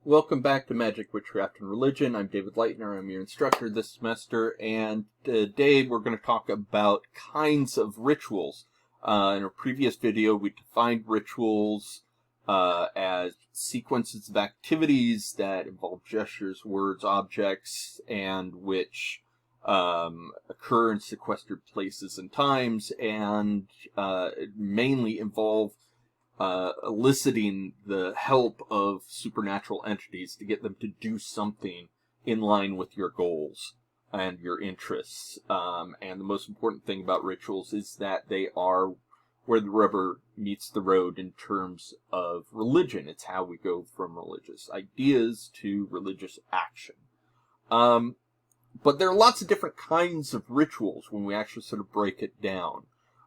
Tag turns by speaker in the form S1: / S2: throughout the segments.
S1: Welcome back to Magic, Witchcraft, and Religion. I'm David Leitner. I'm your instructor this semester, and today we're going to talk about kinds of rituals. In a previous video, we defined rituals as sequences of activities that involve gestures, words, objects, and which occur in sequestered places and times, and mainly involve eliciting the help of supernatural entities to get them to do something in line with your goals and your interests. And the most important thing about rituals is that they are where the rubber meets the road in terms of religion. It's how we go from religious ideas to religious action. But there are lots of different kinds of rituals when we actually sort of break it down.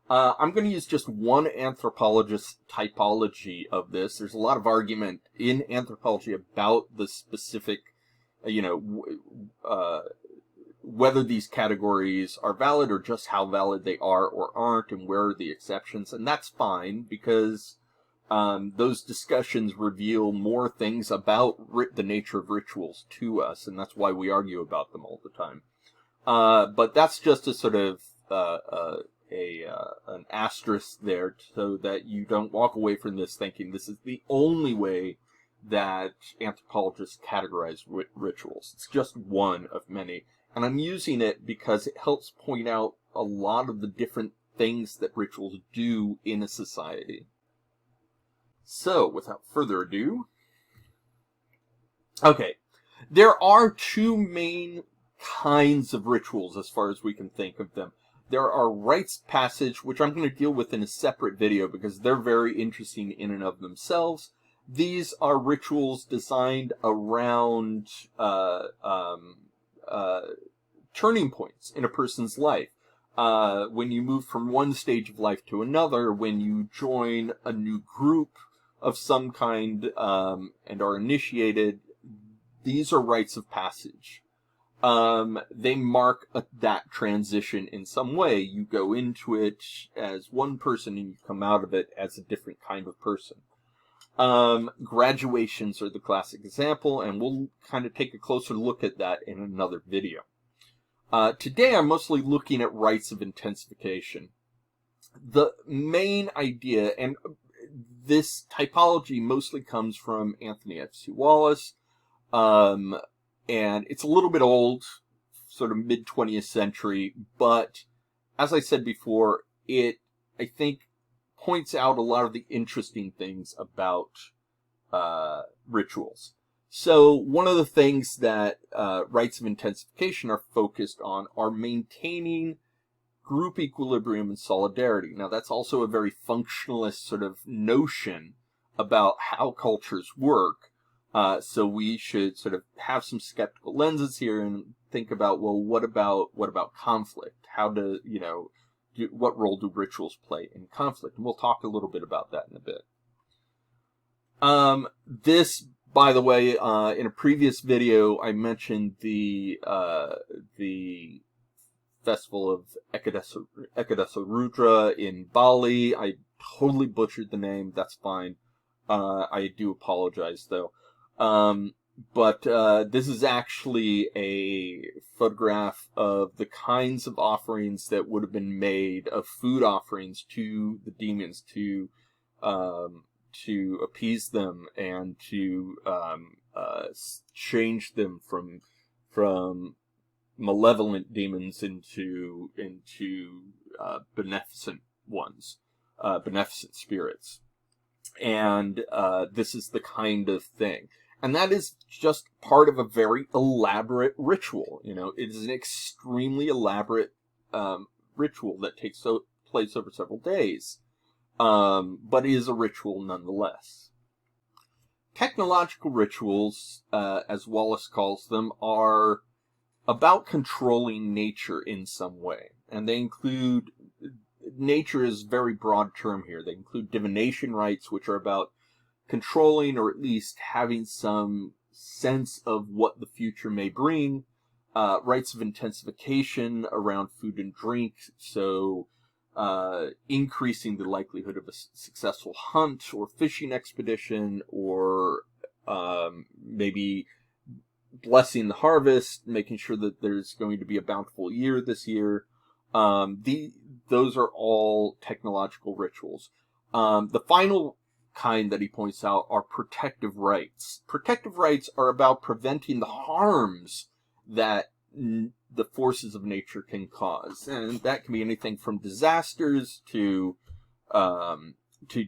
S1: I'm going to use just one anthropologist typology of this. There's a lot of argument in anthropology about the specific, whether these categories are valid or just how valid they are or aren't and where are the exceptions. And that's fine because those discussions reveal more things about the nature of rituals to us, and that's why we argue about them all the time. But that's just a sort of an asterisk there so that you don't walk away from this thinking this is the only way that anthropologists categorize rituals. It's just one of many. And I'm using it because it helps point out a lot of the different things that rituals do in a society. So, without further ado, okay, there are two main kinds of rituals as far as we can think of them. There are rites of passage, which I'm going to deal with in a separate video because they're very interesting in and of themselves. These are rituals designed around turning points in a person's life. When you move from one stage of life to another, when you join a new group of some kind and are initiated, these are rites of passage. They mark that transition in some way. You go into it as one person and you come out of it as a different kind of person. Graduations are the classic example, and we'll kind of take a closer look at that in another video. Today I'm mostly looking at rites of intensification. The main idea, and this typology mostly comes from Anthony F. C. Wallace, and it's a little bit old, sort of mid-20th century, but as I said before, it, I think, points out a lot of the interesting things about rituals. So one of the things that rites of intensification are focused on are maintaining group equilibrium and solidarity. Now, that's also a very functionalist sort of notion about how cultures work. So we should sort of have some skeptical lenses here and think about, well, what about conflict? How do, what role do rituals play in conflict? And we'll talk a little bit about that in a bit. This, by the way, in a previous video, I mentioned the festival of Ekadasa Rudra in Bali. I totally butchered the name. That's fine. I do apologize, though. But this is actually a photograph of the kinds of offerings that would have been made of food offerings to the demons to appease them and to change them from malevolent demons into beneficent ones, beneficent spirits. And this is the kind of thing. And that is just part of a very elaborate ritual. It is an extremely elaborate ritual that takes place over several days. But it is a ritual nonetheless. Technological rituals, as Wallace calls them, are about controlling nature in some way. And they include, nature is a very broad term here. They include divination rites, which are about controlling or at least having some sense of what the future may bring. Rites of intensification around food and drink, so increasing the likelihood of a successful hunt or fishing expedition, or maybe blessing the harvest, making sure that there's going to be a bountiful year this year. Those are all technological rituals. The final kind that he points out are protective rites. Protective rites are about preventing the harms that the forces of nature can cause, and that can be anything from disasters to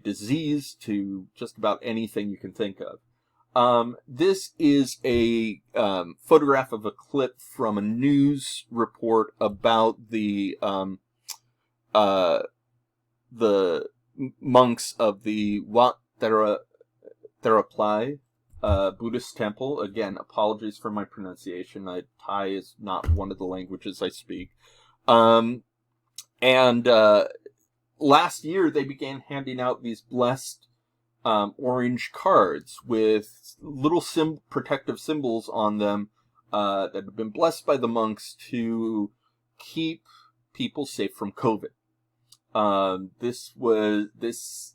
S1: disease to just about anything you can think of. This is a photograph of a clip from a news report about the monks of the Wat Theraply Buddhist temple. Again, apologies for my pronunciation. Thai is not one of the languages I speak. Last year they began handing out these blessed orange cards with little protective symbols on them that have been blessed by the monks to keep people safe from COVID. This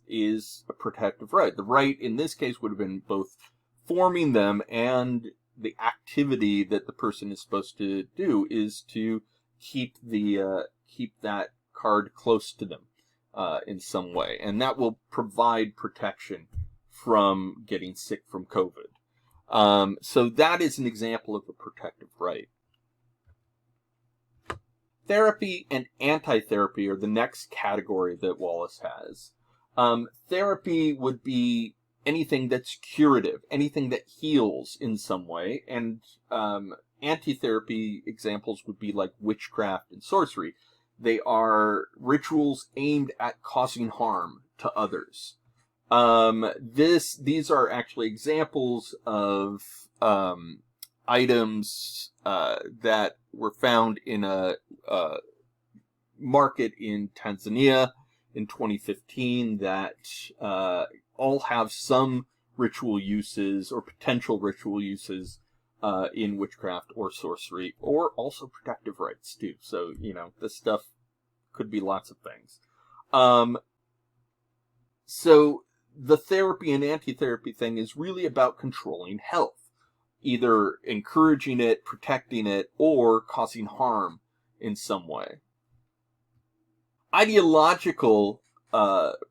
S1: is a protective rite. The rite in this case would have been both forming them, and the activity that the person is supposed to do is to keep that card close to them in some way, and that will provide protection from getting sick from COVID. So that is an example of a protective rite. Therapy and antitherapy are the next category that Wallace has. Therapy would be anything that's curative, anything that heals in some way, and antitherapy examples would be like witchcraft and sorcery. They are rituals aimed at causing harm to others. These are actually examples of items that were found in a market in Tanzania in 2015 that all have some ritual uses or potential ritual uses in witchcraft or sorcery, or also protective rites too. So, this stuff could be lots of things. So the therapy and anti-therapy thing is really about controlling health, either encouraging it, protecting it, or causing harm in some way. Ideological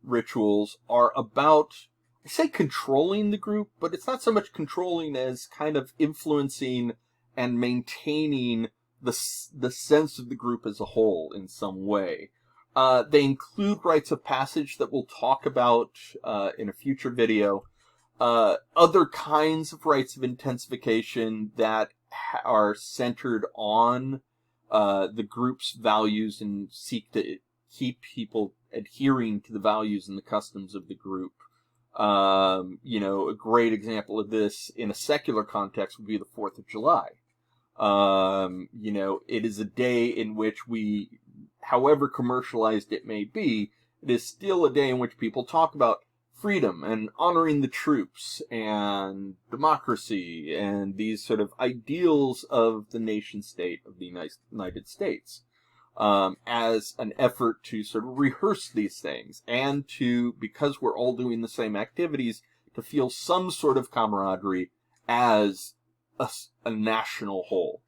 S1: rituals are about, I say controlling the group, but it's not so much controlling as kind of influencing and maintaining the sense of the group as a whole in some way. They include rites of passage that we'll talk about in a future video. Other kinds of rites of intensification that are centered on the group's values and seek to keep people adhering to the values and the customs of the group. A great example of this in a secular context would be the 4th of July. It is a day in which we, however commercialized it may be, it is still a day in which people talk about freedom and honoring the troops and democracy and these sort of ideals of the nation state of the United States, as an effort to sort of rehearse these things and to, because we're all doing the same activities, to feel some sort of camaraderie as a national whole.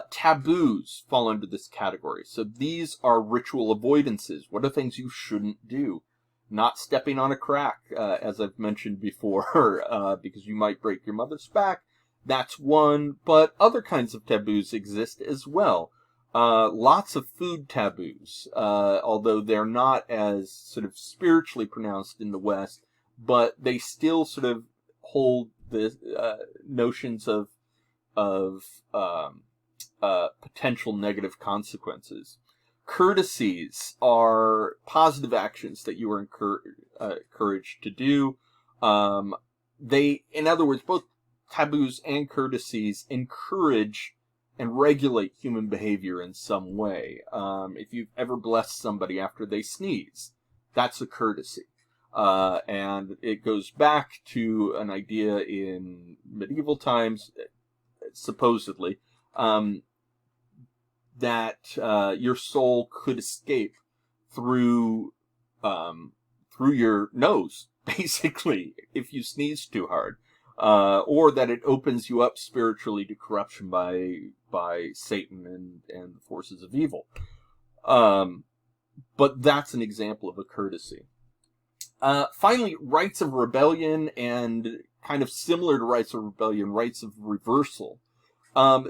S1: Taboos fall under this category. So these are ritual avoidances. What are things you shouldn't do? Not stepping on a crack, as I've mentioned before, because you might break your mother's back. That's one, but other kinds of taboos exist as well. Lots of food taboos, although they're not as sort of spiritually pronounced in the West, but they still sort of hold the notions of potential negative consequences. Courtesies are positive actions that you are encouraged to do. In other words, both taboos and courtesies encourage and regulate human behavior in some way. If you've ever blessed somebody after they sneeze, that's a courtesy. And it goes back to an idea in medieval times, supposedly, that your soul could escape through your nose, basically, if you sneeze too hard. or that it opens you up spiritually to corruption by Satan and the forces of evil. But that's an example of a courtesy. Finally, rites of rebellion, and kind of similar to rites of rebellion, rites of reversal.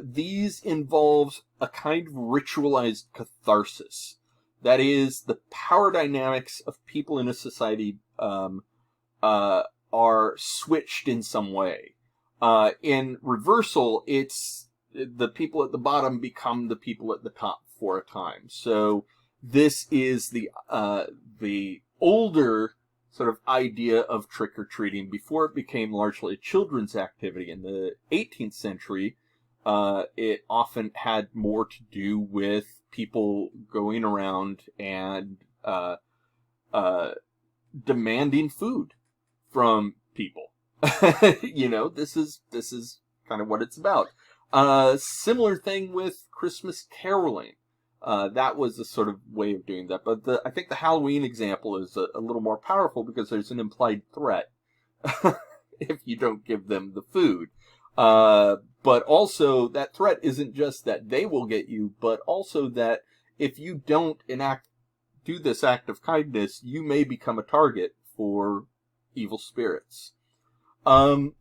S1: These involve a kind of ritualized catharsis. That is, the power dynamics of people in a society are switched in some way. In reversal, it's the people at the bottom become the people at the top for a time. So this is the older sort of idea of trick-or-treating before it became largely a children's activity. In the 18th century, it often had more to do with people going around and demanding food from people. This is kind of what it's about. Similar thing with Christmas caroling. That was a sort of way of doing that. But I think the Halloween example is a little more powerful because there's an implied threat if you don't give them the food. But also that threat isn't just that they will get you, but also that if you don't do this act of kindness, you may become a target for evil spirits. In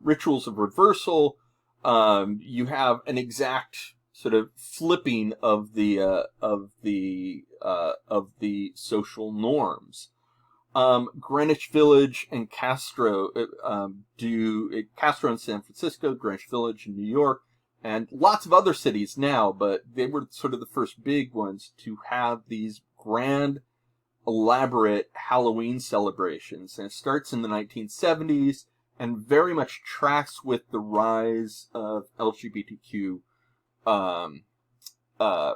S1: rituals of reversal, you have an exact sort of flipping of the social norms. Greenwich Village and Castro Castro in San Francisco, Greenwich Village in New York, and lots of other cities now, but they were sort of the first big ones to have these grand, elaborate Halloween celebrations. And it starts in the 1970s and very much tracks with the rise of LGBTQ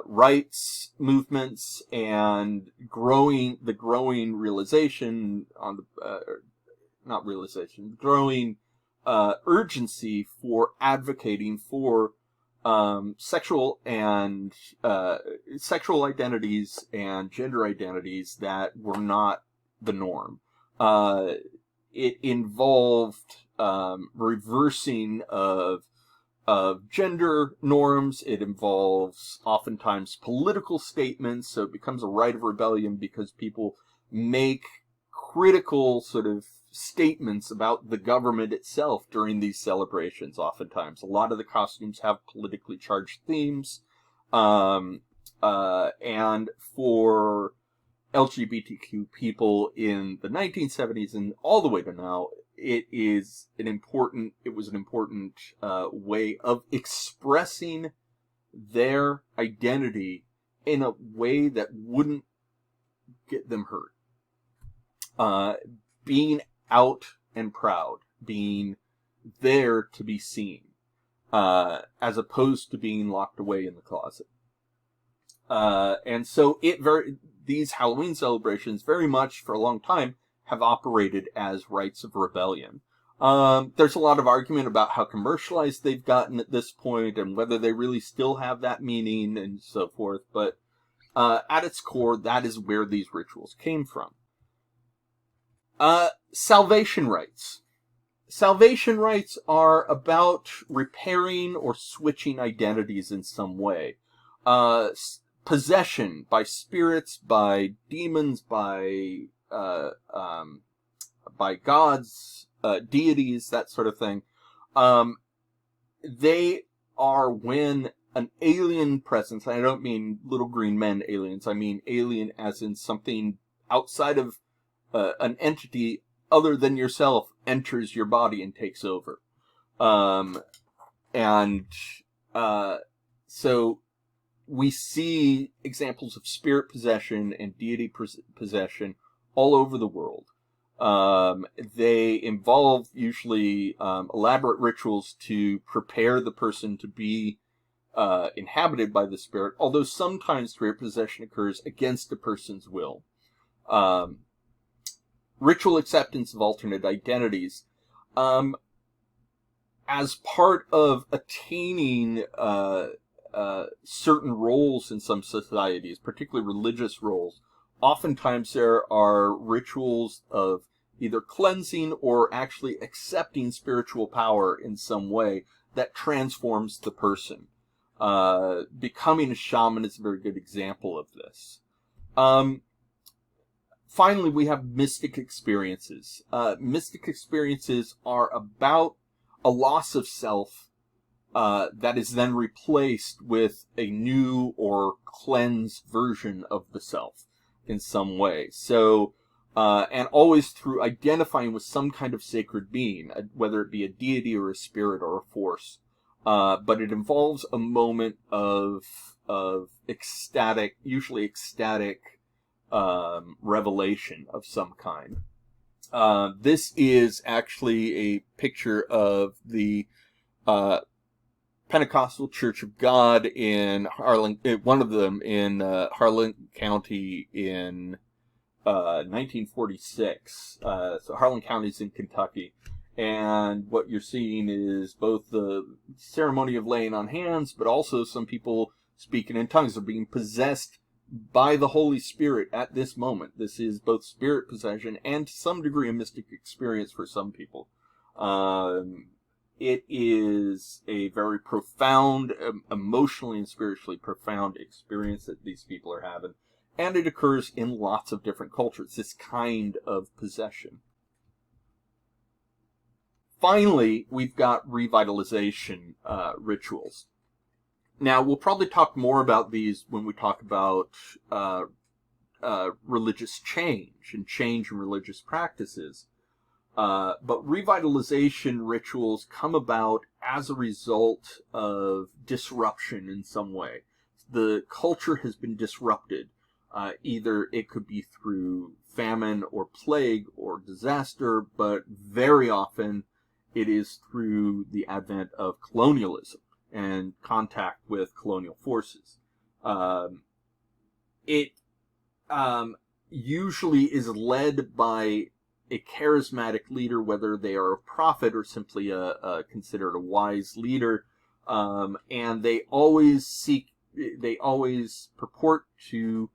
S1: rights movements and the growing realization on the growing urgency for advocating for sexual identities and gender identities that were not the norm. It involved reversing of gender norms. It involves oftentimes political statements, so it becomes a rite of rebellion because people make critical sort of statements about the government itself during these celebrations. Oftentimes, a lot of the costumes have politically charged themes, and for LGBTQ people in the 1970s and all the way to now, it was an important way of expressing their identity in a way that wouldn't get them hurt. Being out and proud, being there to be seen, as opposed to being locked away in the closet. And so these Halloween celebrations very much for a long time have operated as rites of rebellion. There's a lot of argument about how commercialized they've gotten at this point and whether they really still have that meaning and so forth. But at its core, that is where these rituals came from. Salvation rites. Salvation rites are about repairing or switching identities in some way. Possession by spirits, by demons, by gods, deities, that sort of thing. They are when an alien presence, and I don't mean little green men aliens, I mean alien as in something outside of an entity other than yourself enters your body and takes over. So we see examples of spirit possession and deity possession all over the world. They involve usually elaborate rituals to prepare the person to be inhabited by the spirit, although sometimes spirit possession occurs against a person's will. Ritual acceptance of alternate identities. As part of attaining certain roles in some societies, particularly religious roles, oftentimes there are rituals of either cleansing or actually accepting spiritual power in some way that transforms the person. Becoming a shaman is a very good example of this. Finally, we have mystic experiences. Mystic experiences are about a loss of self that is then replaced with a new or cleansed version of the self in some way. So, and always through identifying with some kind of sacred being, whether it be a deity or a spirit or a force. But it involves a moment of ecstatic, usually ecstatic, revelation of some kind. This is actually a picture of the Pentecostal Church of God in Harlan, one of them in Harlan County in 1946. So Harlan County is in Kentucky. And what you're seeing is both the ceremony of laying on hands, but also some people speaking in tongues. They're being possessed by the Holy Spirit at this moment. This is both spirit possession and to some degree a mystic experience for some people. It is a very profound, emotionally and spiritually profound experience that these people are having. And it occurs in lots of different cultures, this kind of possession. Finally, we've got revitalization rituals. Now, we'll probably talk more about these when we talk about religious change and change in religious practices. But revitalization rituals come about as a result of disruption in some way. The culture has been disrupted. Either it could be through famine or plague or disaster, but very often it is through the advent of colonialism and contact with colonial forces. It usually is led by a charismatic leader, whether they are a prophet or simply considered a wise leader, and they always purport to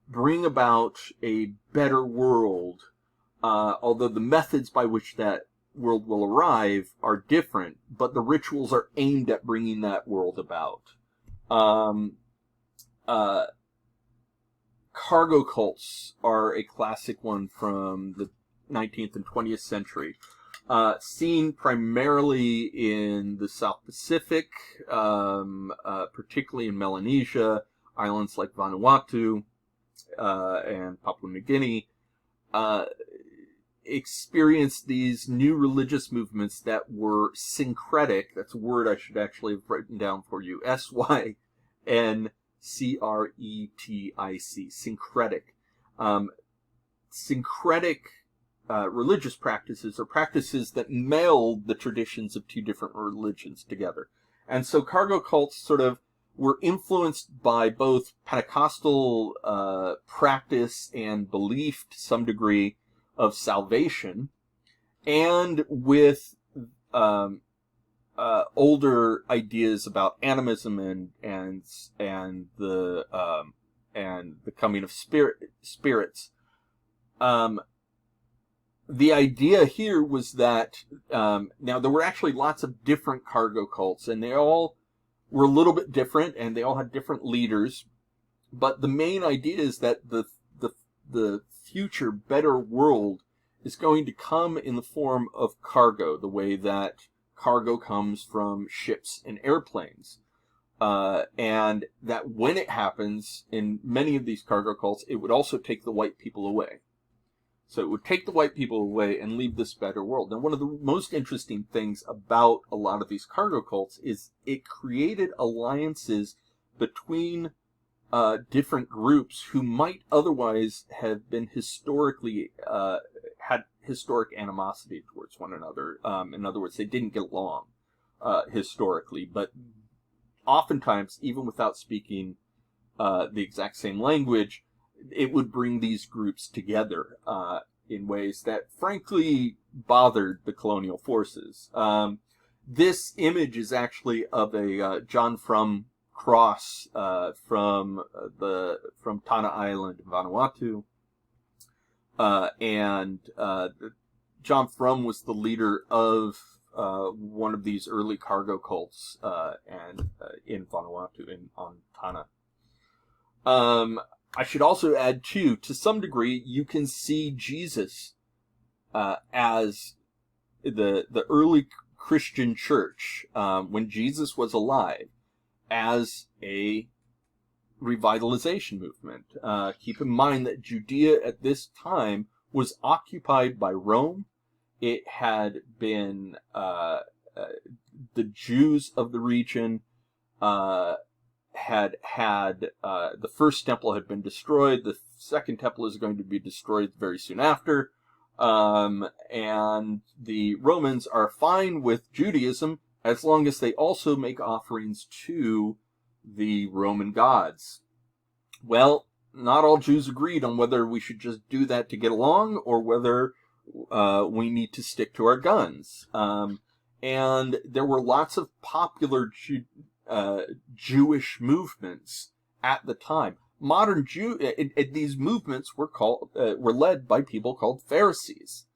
S1: bring about a better world, although the methods by which that world will arrive are different, but the rituals are aimed at bringing that world about. Cargo cults are a classic one from the 19th and 20th century, seen primarily in the South Pacific, particularly in Melanesia, islands like Vanuatu and Papua New Guinea, experienced these new religious movements that were syncretic. That's a word I should actually have written down for you. S-Y-N-C-R-E-T-I-C. Syncretic. Syncretic religious practices are practices that meld the traditions of two different religions together. And so cargo cults sort of were influenced by both Pentecostal practice and belief to some degree of salvation, and with older ideas about animism and the coming of spirits. The idea here was that now there were actually lots of different cargo cults, and they all were a little bit different, and they all had different leaders. But the main idea is that the future better world is going to come in the form of cargo, the way that cargo comes from ships and airplanes. And that when it happens, in many of these cargo cults, it would also take the white people away. So it would take the white people away and leave this better world. Now, one of the most interesting things about a lot of these cargo cults is it created alliances between different groups who might otherwise have been historically had historic animosity towards one another. In other words, they didn't get along historically, but oftentimes, even without speaking the exact same language, it would bring these groups together in ways that, frankly, bothered the colonial forces. This image is actually of a John Frum cross from Tanna Island, Vanuatu, and John Frum was the leader of one of these early cargo cults, and in Vanuatu, on Tanna. I should also add, too, to some degree, you can see Jesus as the early Christian church, when Jesus was alive, as a revitalization movement. Keep in mind that Judea at this time was occupied by Rome. It had been the Jews of the region had the first temple had been destroyed. The second temple is going to be destroyed very soon after. And the Romans are fine with Judaism as long as they also make offerings to the Roman gods. Well, not all Jews agreed on whether we should just do that to get along or whether we need to stick to our guns. And there were lots of popular Jewish movements at the time. Modern these movements were led by people called Pharisees.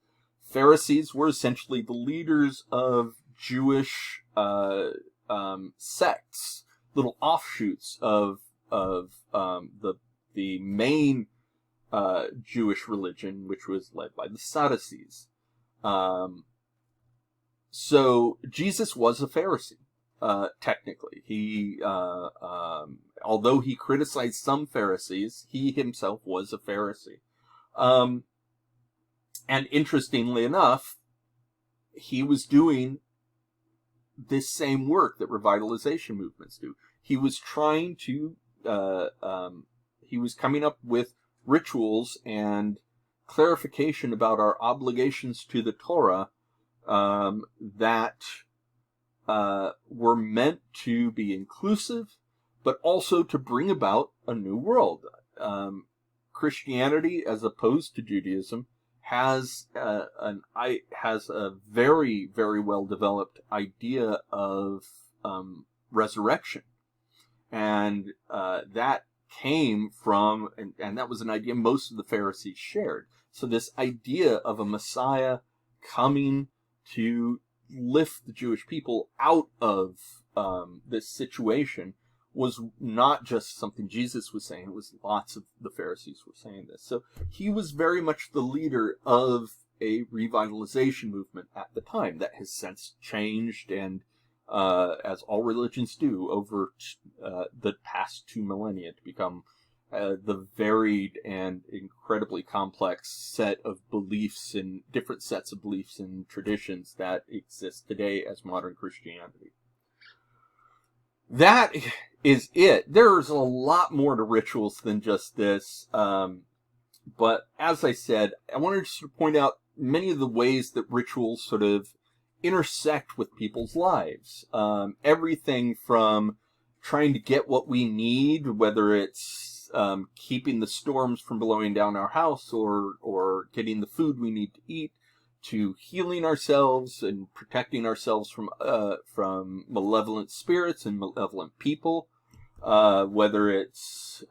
S1: Pharisees were essentially the leaders of Jewish sects, little offshoots of the main Jewish religion, which was led by the Sadducees. So Jesus was a Pharisee. Technically, he, although he criticized some Pharisees, he himself was a Pharisee. And interestingly enough, he was doing this same work that revitalization movements do. He was trying to, he was coming up with rituals and clarification about our obligations to the Torah that were meant to be inclusive, but also to bring about a new world. Christianity, as opposed to Judaism, has a very, very well developed idea of resurrection, and that came from, and that was an idea most of the Pharisees shared. So this idea of a Messiah coming to lift the Jewish people out of this situation was not just something Jesus was saying. It was lots of the Pharisees were saying this. So he was very much the leader of a revitalization movement at the time that has since changed, and as all religions do, over the past 2 millennia to become the varied and incredibly complex set of beliefs and different sets of beliefs and traditions that exist today as modern Christianity. That is it. There's a lot more to rituals than just this. But as I said, I wanted to sort of point out many of the ways that rituals sort of intersect with people's lives. Everything from trying to get what we need, whether it's keeping the storms from blowing down our house or getting the food we need to eat, to healing ourselves and protecting ourselves from malevolent spirits and malevolent people, whether it's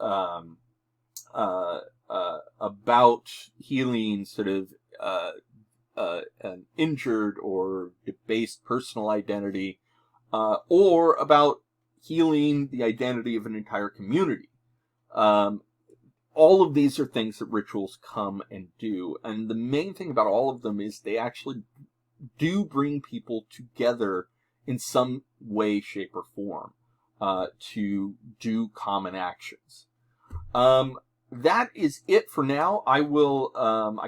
S1: about healing sort of an injured or debased personal identity, or about healing the identity of an entire community. All of these are things that rituals come and do. And the main thing about all of them is they actually do bring people together in some way, shape, or form to do common actions. That is it for now. I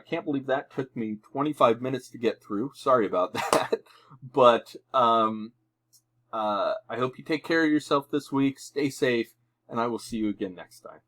S1: can't believe that took me 25 minutes to get through. Sorry about that. But I hope you take care of yourself this week. Stay safe, and I will see you again next time.